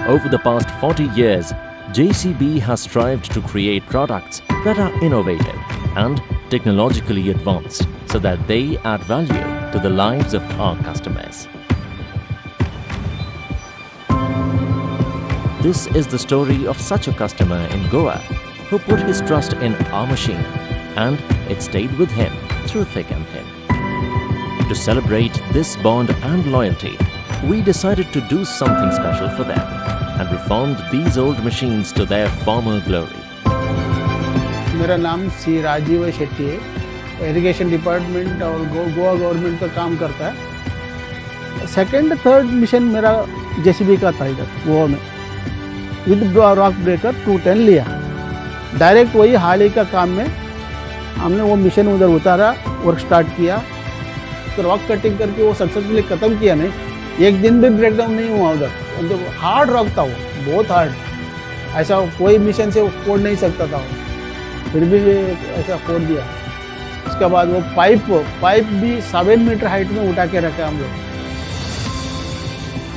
Over the past 40 years, JCB has strived to create products that are innovative and technologically advanced so that they add value to the lives of our customers. This is the story of such a customer in Goa who put his trust in our machine, and it stayed with him through thick and thin. To celebrate this bond and loyalty, we decided to do something special for them and reformed these old machines to their former glory. मेरा नाम सी राजीव शेट्टी है। Irrigation department और Goa government का काम करता है। Second third mission मेरा JCB का था इधर गोवा में, विद रॉक ब्रेकर 210 लिया। डायरेक्ट वही हाल ही का काम में हमने वो मिशन उधर उतारा, वर्क स्टार्ट किया, तो रॉक कटिंग करके वो सक्सेसफुली ख़त्म किया। नहीं, एक दिन भी ब्रेकडाउन नहीं हुआ उधर। मतलब हार्ड रॉक था वो, बहुत हार्ड, ऐसा कोई मिशन से फोड़ नहीं सकता था वो, फिर भी ऐसा फोड़ दिया। उसके बाद वो पाइप भी 7 मीटर हाइट में उठा के रखा हम लोग।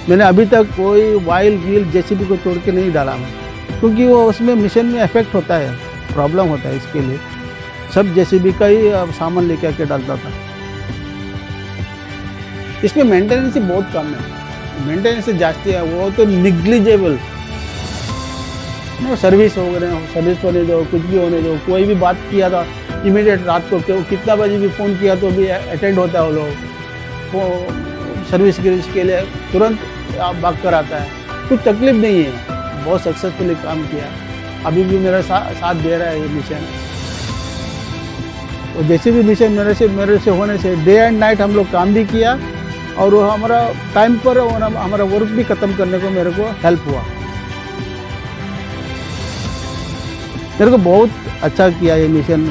मैंने अभी तक कोई वाइल व्हील जेसीबी को तोड़ के नहीं डाला मैं, क्योंकि वो उसमें मिशन में इफेक्ट होता है, प्रॉब्लम होता है। इसके लिए सब जेसीबी का ही सामान लेके आके डालता था। इसमें मेंटेनेंस ही बहुत कम है, मेंटेनेंस जास्ती है, वो तो निग्लिजेबल। सर्विस हो गए, सर्विस होने दो, कुछ भी होने दो। कोई भी बात किया था इमीडिएट रात को कितना बजे भी फ़ोन किया तो भी अटेंड होता है वो लोग। वो सर्विस के लिए तुरंत भाग कर आता है, कुछ तकलीफ नहीं है। बहुत सक्सेसफुली काम किया, अभी भी मेरा साथ दे रहा है ये मिशन। और जैसे भी मिशन मेरे से होने से डे एंड नाइट हम लोग काम भी किया, और वो हमारा टाइम पर हमारा वर्क भी ख़त्म करने को मेरे को हेल्प हुआ। मेरे को बहुत अच्छा किया ये मिशन,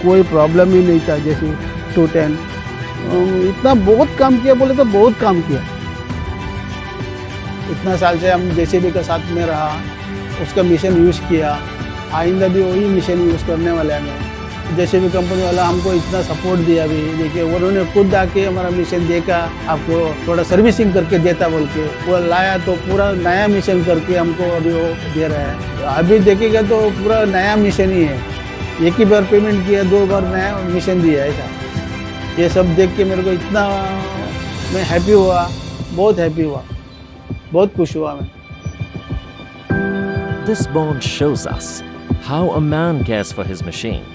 कोई प्रॉब्लम ही नहीं था। जैसे 210 इतना बहुत काम किया, बोले तो बहुत काम किया। इतना साल से हम जेसीबी के साथ में रहा, उसका मिशन यूज़ किया, आइंदा भी वही मिशन यूज़ करने वाले हैं। जेसीबी कंपनी वाला हमको इतना सपोर्ट दिया। अभी देखिए उन्होंने खुद आके हमारा मिशन देखा, आपको थोड़ा सर्विसिंग करके देता बोल के वो लाया, तो पूरा नया मिशन करके हमको अभी वो दे रहा है। अभी देखिएगा तो पूरा नया मिशन ही है, एक ही बार पेमेंट किया, 2 बार नया मिशन दिया ऐसा। ये सब देख के मेरे को इतना मैं हैप्पी हुआ, बहुत हैप्पी हुआ, बहुत खुश हुआ मैं। This bond shows us how a man cares for his machine,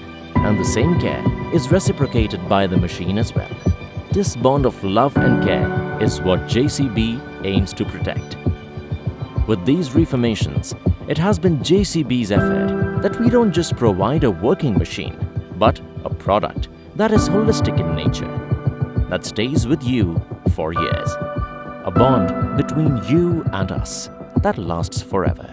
and the same care is reciprocated by the machine as well. This bond of love and care is what JCB aims to protect. With these reformations, it has been JCB's effort that we don't just provide a working machine, but a product that is holistic in nature, that stays with you for years. A bond between you and us that lasts forever.